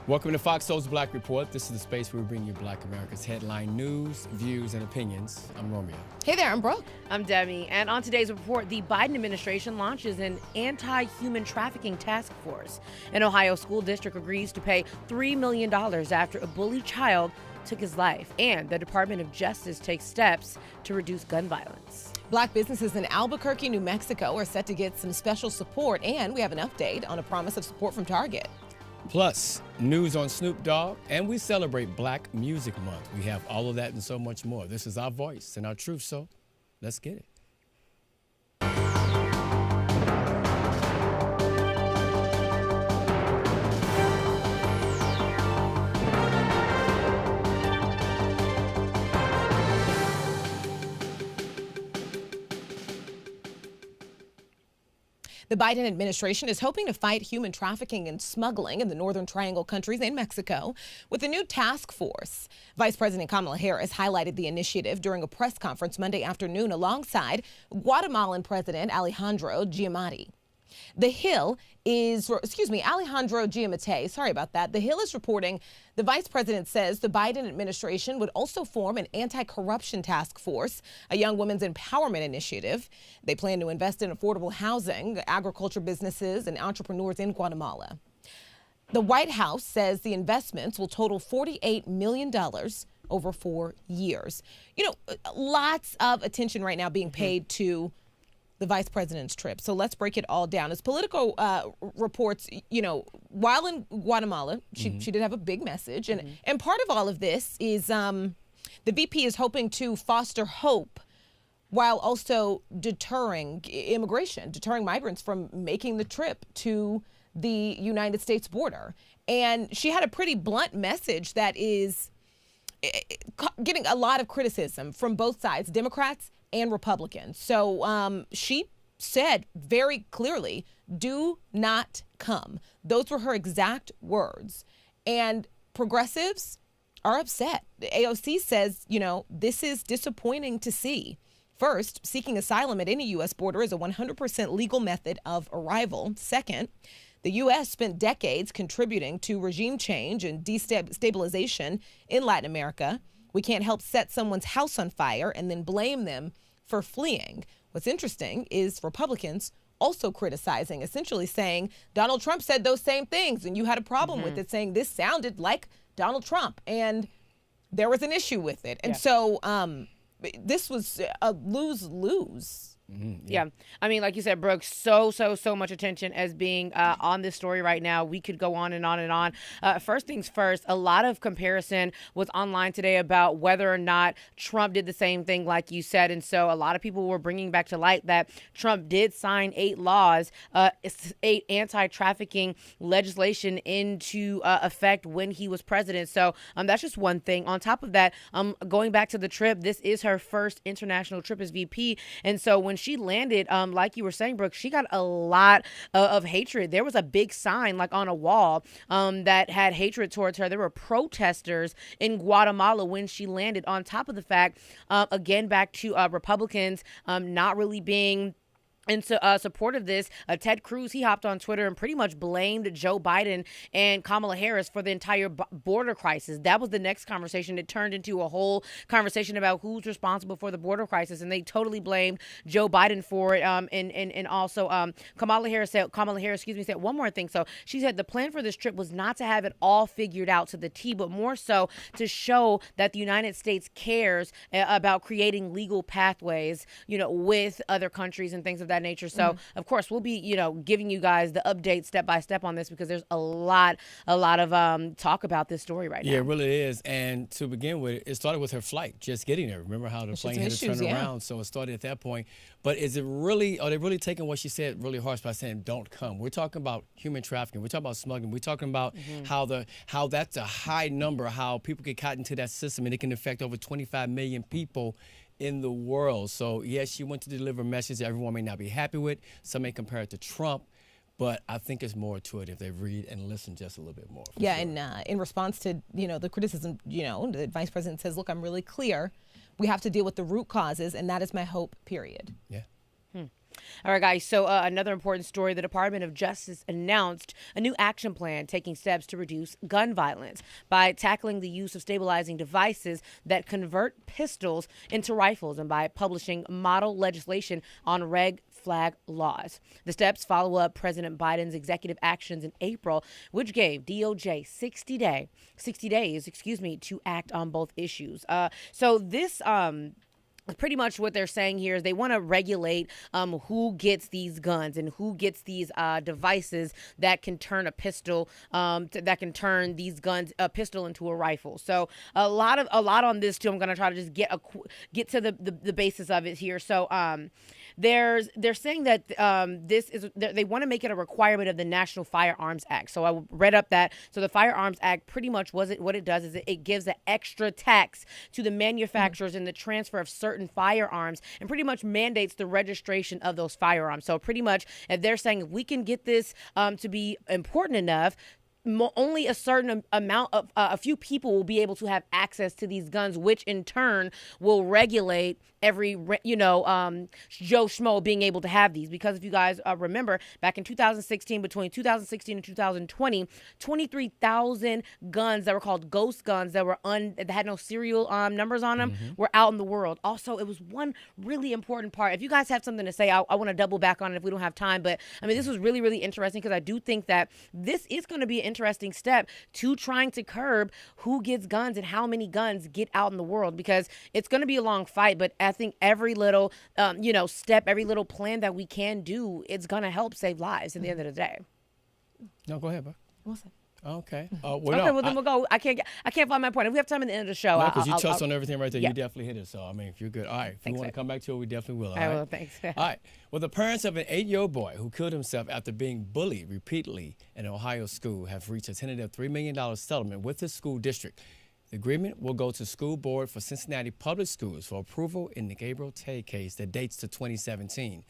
Welcome to FOXSOUL's Black Report. This is the space where we bring you Black America's headline news, views, and opinions. I'm Romeo. Hey there, I'm Brooke. I'm Demi. And on today's report, the Biden administration launches an anti-human trafficking task force. An Ohio school district agrees to pay $3 million after a bullied child took his life. And the Department of Justice takes steps to reduce gun violence. Black businesses in Albuquerque, New Mexico are set to get some special support, and we have an update on a promise of support from Target. Plus, news on Snoop Dogg, and we celebrate Black Music Month. We have all of that and so much more. This is our voice and our truth, so let's get it. The Biden administration is hoping to fight human trafficking and smuggling in the Northern Triangle countries and Mexico with a new task force. Vice President Kamala Harris highlighted the initiative during a press conference Monday afternoon alongside Guatemalan President Alejandro Giammattei. Alejandro Giammattei, sorry about that. The Hill is reporting the vice president says the Biden administration would also form an anti-corruption task force, a young women's empowerment initiative. They plan to invest in affordable housing, agriculture businesses, and entrepreneurs in Guatemala. The White House says the investments will total $48 million over 4 years. You know, lots of attention right now being paid to the vice president's trip. So let's break it all down. As Politico reports, you know, while in Guatemala, she did have a big message. And part of all of this is the VP is hoping to foster hope while also deterring immigration, deterring migrants from making the trip to the United States border. And she had a pretty blunt message that is getting a lot of criticism from both sides, Democrats and Republicans. So she said very clearly, do not come. Those were her exact words. And progressives are upset. The AOC says, you know, this is disappointing to see. First, seeking asylum at any U.S. border is a 100% legal method of arrival. Second, the U.S. spent decades contributing to regime change and destabilization in Latin America. We can't help set someone's house on fire and then blame them for fleeing. What's interesting is Republicans also criticizing, essentially saying Donald Trump said those same things and you had a problem with it, saying this sounded like Donald Trump and there was an issue with it. And so this was a lose-lose. Yeah. I mean, like you said, Brooke, so much attention as being on this story right now. We could go on and on and on. First things first, a lot of comparison was online today about whether or not Trump did the same thing like you said. And so a lot of people were bringing back to light that Trump did sign 8 laws, 8 anti-trafficking legislation into effect when he was president. So that's just one thing. On top of that, going back to the trip, this is her first international trip as VP. And so when she landed, like you were saying, Brooke, she got a lot of hatred. There was a big sign like on a wall that had hatred towards her. There were protesters in Guatemala when she landed, on top of the fact, again, back to Republicans not really being in support of this. Ted Cruz, he hopped on Twitter and pretty much blamed Joe Biden and Kamala Harris for the entire border crisis. That was the next conversation. It turned into a whole conversation about who's responsible for the border crisis, and they totally blamed Joe Biden for it. And also Kamala Harris said one more thing. So she said the plan for this trip was not to have it all figured out to the T, but more so to show that the United States cares about creating legal pathways, you know, with other countries and things of that nature. So of course we'll be, you know, giving you guys the update step by step on this because there's a lot of talk about this story right now. Yeah, it really is. And to begin with, it started with her flight, just getting there. Remember how the plane had to turn around? So it started at that point. But are they really taking what she said really harsh by saying don't come? We're talking about human trafficking. We're talking about smuggling. We're talking about how that's a high number, how people get caught into that system and it can affect over 25 million people in the world. So yes, she went to deliver a message that everyone may not be happy with. Some may compare it to Trump, but I think it's more to it if they read and listen just a little bit more. Yeah, sure. And in response to, you know, the criticism, you know, the vice president says, look, I'm really clear. We have to deal with the root causes, and that is my hope, period. Yeah. All right, guys. So another important story, the Department of Justice announced a new action plan taking steps to reduce gun violence by tackling the use of stabilizing devices that convert pistols into rifles and by publishing model legislation on red flag laws. The steps follow up President Biden's executive actions in April, which gave DOJ 60 days to act on both issues. So this pretty much what they're saying here is they want to regulate who gets these guns and who gets these devices that can turn a pistol, that can turn these guns, a pistol into a rifle. So a lot on this too. I'm going to try to just get to the basis of it here. So they're saying that they want to make it a requirement of the National Firearms Act. So I read up that. So the Firearms Act pretty much what it does is it gives an extra tax to the manufacturers in the transfer of certain firearms and pretty much mandates the registration of those firearms. So pretty much if they're saying if we can get this to be important enough, only a certain amount of a few people will be able to have access to these guns, which in turn will regulate every Joe Schmo being able to have these. Because if you guys remember back in 2016, between 2016 and 2020, 23,000 guns that were called ghost guns that had no serial numbers on them were out in the world. Also, it was one really important part. If you guys have something to say, I want to double back on it if we don't have time. But I mean, this was really, really interesting because I do think that this is going to be an interesting step to trying to curb who gets guns and how many guns get out in the world, because it's going to be a long fight. But I think every little, step, every little plan that we can do, it's going to help save lives at the end of the day. No, go ahead, bro. What's that? Okay. Well, then we'll go. I can't find my point. If we have time at the end of the show, because you touched on everything right there. Yeah. You definitely hit it. So I mean, if you're good, all right. If you want to come back to it, we definitely will. I will. Thanks. All right. Well, the parents of an 8-year-old boy who killed himself after being bullied repeatedly in an Ohio school have reached a tentative $3 million settlement with the school district. The agreement will go to School Board for Cincinnati Public Schools for approval in the Gabriel Tay case that dates to 2017.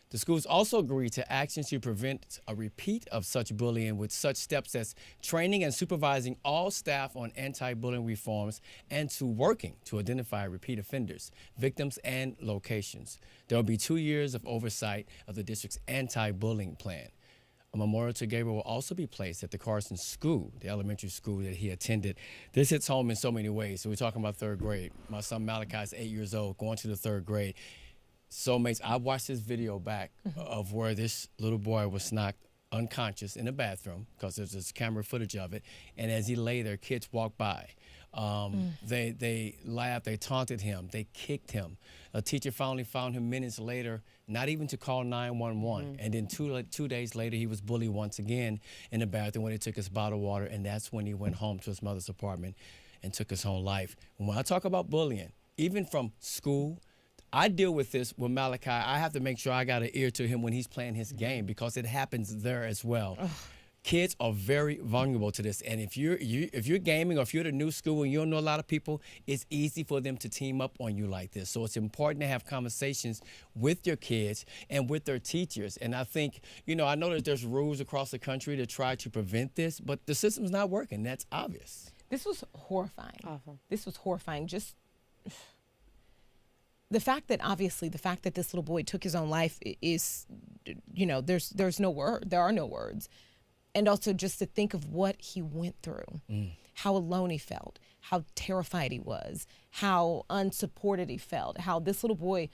The schools also agreed to actions to prevent a repeat of such bullying with such steps as training and supervising all staff on anti-bullying reforms and to working to identify repeat offenders, victims, and locations. There will be 2 years of oversight of the district's anti-bullying plan. A memorial to Gabriel will also be placed at the Carson School, the elementary school that he attended. This hits home in so many ways. So we're talking about third grade. My son Malachi is 8 years old, going to the third grade. So, mates, I watched this video back of where this little boy was knocked unconscious in the bathroom because there's this camera footage of it. And as he lay there, kids walked by. They laughed, they taunted him, they kicked him. A teacher finally found him minutes later, not even to call 911. And then two days later, he was bullied once again in the bathroom when they took his bottled water. And that's when he went home to his mother's apartment and took his own life. When I talk about bullying, even from school, I deal with this with Malachi. I have to make sure I got an ear to him when he's playing his game because it happens there as well. Kids are very vulnerable to this, and if you're gaming or if you're at a new school and you don't know a lot of people, it's easy for them to team up on you like this. So it's important to have conversations with your kids and with their teachers. And I think, I know that there's rules across the country to try to prevent this, but the system's not working. That's obvious. This was horrifying. Awful. This was horrifying. Just the fact that this little boy took his own life is, there's no word. There are no words. And also just to think of what he went through, how alone he felt, how terrified he was, how unsupported he felt, how this little boy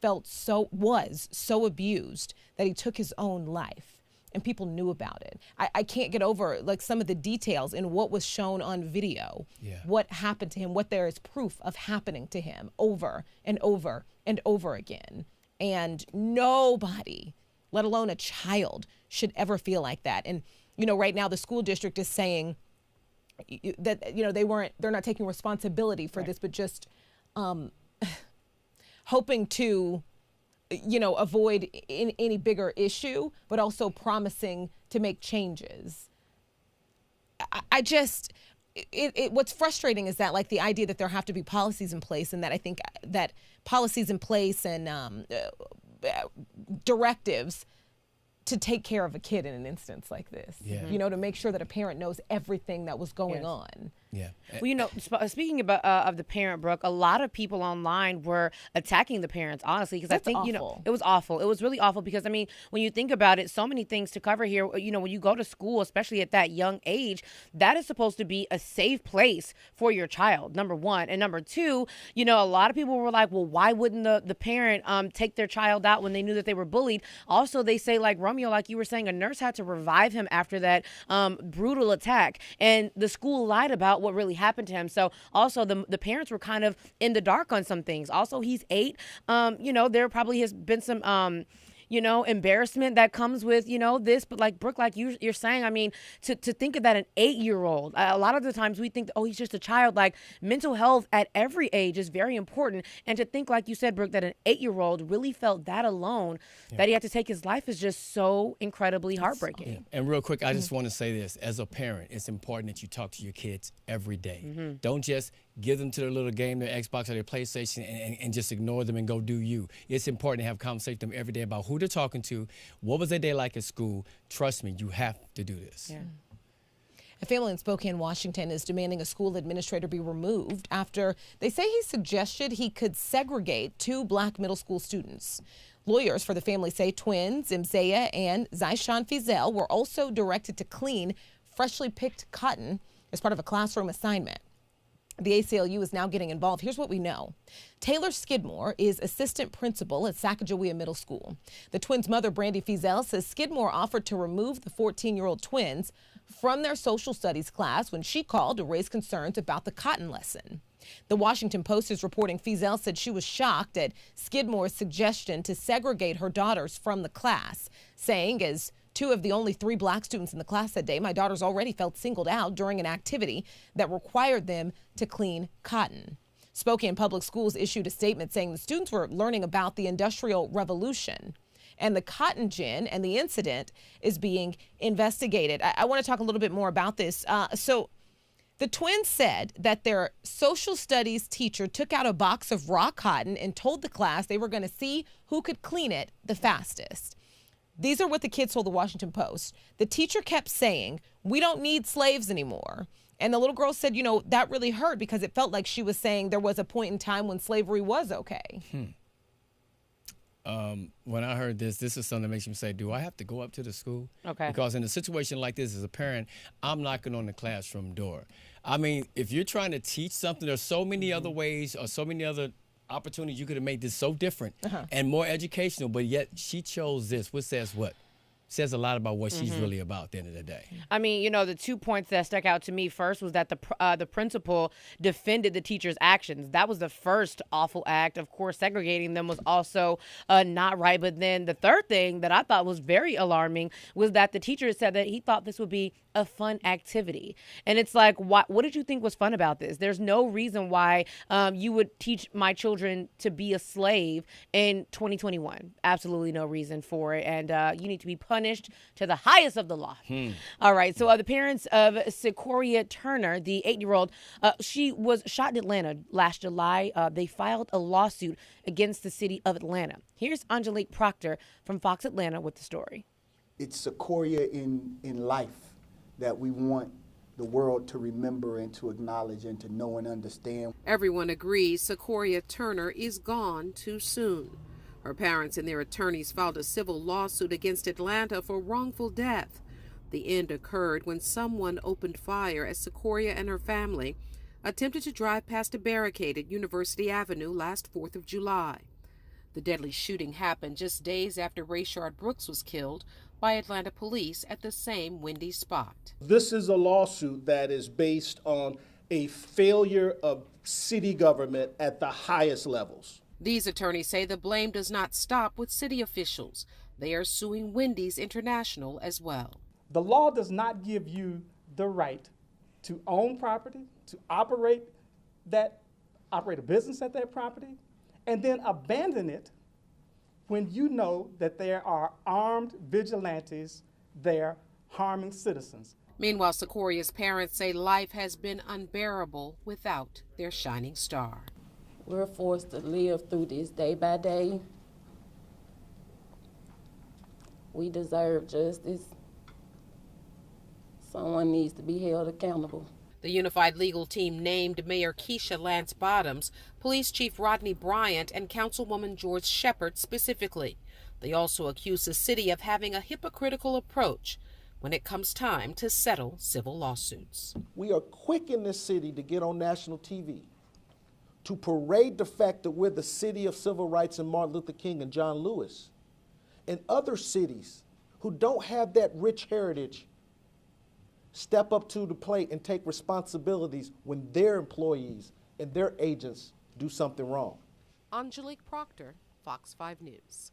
was so abused that he took his own life. And people knew about it. I can't get over some of the details in what was shown on video, what happened to him, what there is proof of happening to him over and over and over again. And nobody, let alone a child, should ever feel like that. And, right now the school district is saying that, they're not taking responsibility for this, but just hoping to avoid any bigger issue, but also promising to make changes. What's frustrating is that the idea that there have to be policies in place, and that I think that policies in place and directives to take care of a kid in an instance like this, to make sure that a parent knows everything that was going on. Yeah. Well, you know, speaking about of the parent, Brooke, a lot of people online were attacking the parents, honestly, because I think, awful. you know, it was awful. It was really awful because, I mean, when you think about it, so many things to cover here. You know, when you go to school, especially at that young age, that is supposed to be a safe place for your child, number one. And number two, you know, a lot of people were like, well, why wouldn't the parent take their child out when they knew that they were bullied? Also, they say, like Romeo, like you were saying, a nurse had to revive him after that brutal attack. And the school lied about what really happened to him. So also the parents were kind of in the dark on some things. Also, he's 8. You know, there probably has been some you know, embarrassment that comes with, you know, this. But like Brooke, like you're saying, I mean, to think of that, an 8-year-old, a lot of the times we think, oh, he's just a child. Like, mental health at every age is very important. And to think, like you said, Brooke, that an 8-year-old really felt that alone, that he had to take his life, is just so incredibly heartbreaking. Yeah. And real quick, I just want to say this. As a parent, it's important that you talk to your kids every day. Don't just give them to their little game, their Xbox or their PlayStation, and just ignore them and go do you. It's important to have conversation with them every day about who they're talking to, what was their day like at school. Trust me, you have to do this. Yeah. A family in Spokane, Washington is demanding a school administrator be removed after they say he suggested he could segregate 2 black middle school students. Lawyers for the family say twins Imzaya and Zyshawn Fizel were also directed to clean freshly picked cotton as part of a classroom assignment. The ACLU is now getting involved. Here's what we know. Taylor Skidmore is assistant principal at Sacagawea Middle School. The twins' mother, Brandy Fizel, says Skidmore offered to remove the 14-year-old twins from their social studies class when she called to raise concerns about the cotton lesson. The Washington Post is reporting Fizel said she was shocked at Skidmore's suggestion to segregate her daughters from the class, saying, as 2 of the only 3 black students in the class that day, my daughters already felt singled out during an activity that required them to clean cotton. Spokane Public Schools issued a statement saying the students were learning about the Industrial Revolution and the cotton gin, and the incident is being investigated. I want to talk a little bit more about this. So the twins said that their social studies teacher took out a box of raw cotton and told the class they were going to see who could clean it the fastest. These are what the kids told the Washington Post. The teacher kept saying, "We don't need slaves anymore." And the little girl said, you know, that really hurt because it felt like she was saying there was a point in time when slavery was okay. When I heard this is something that makes me say, do I have to go up to the school? Okay. Because in a situation like this, as a parent, I'm knocking on the classroom door. I mean, if you're trying to teach something, there's so many other ways or so many other opportunities you could have made this so different and more educational, but yet she chose this. What says what? Says a lot about what she's really about at the end of the day. I mean, you know, the 2 points that stuck out to me first was that the principal defended the teacher's actions. That was the first awful act. Of course, segregating them was also not right. But then the third thing that I thought was very alarming was that the teacher said that he thought this would be a fun activity. And it's like, what did you think was fun about this? There's no reason why you would teach my children to be a slave in 2021. Absolutely no reason for it. And you need to be punished to the highest of the law. All right. So the parents of Sequoia Turner, the 8-year-old, she was shot in Atlanta last July. They filed a lawsuit against the city of Atlanta. Here's Angelique Proctor from Fox Atlanta with the story. It's Sequoia in life that we want the world to remember and to acknowledge and to know and understand. Everyone agrees Sequoia Turner is gone too soon. Her parents and their attorneys filed a civil lawsuit against Atlanta for wrongful death. The end occurred when someone opened fire as Sequoia and her family attempted to drive past a barricade at University Avenue last 4th of July. The deadly shooting happened just days after Rayshard Brooks was killed by Atlanta police at the same windy spot. This is a lawsuit that is based on a failure of city government at the highest levels. These attorneys say the blame does not stop with city officials. They are suing Wendy's International as well. The law does not give you the right to own property, to operate a business at that property, and then abandon it when you know that there are armed vigilantes there harming citizens. Meanwhile, Sequoia's parents say life has been unbearable without their shining star. We're forced to live through this day by day. We deserve justice. Someone needs to be held accountable. The unified legal team named Mayor Keisha Lance Bottoms, Police Chief Rodney Bryant, and Councilwoman George Shepard specifically. They also accuse the city of having a hypocritical approach when it comes time to settle civil lawsuits. We are quick in this city to get on national TV, to parade the fact that we're the city of civil rights and Martin Luther King and John Lewis. And other cities who don't have that rich heritage step up to the plate and take responsibilities when their employees and their agents do something wrong. Angelique Proctor, Fox 5 News.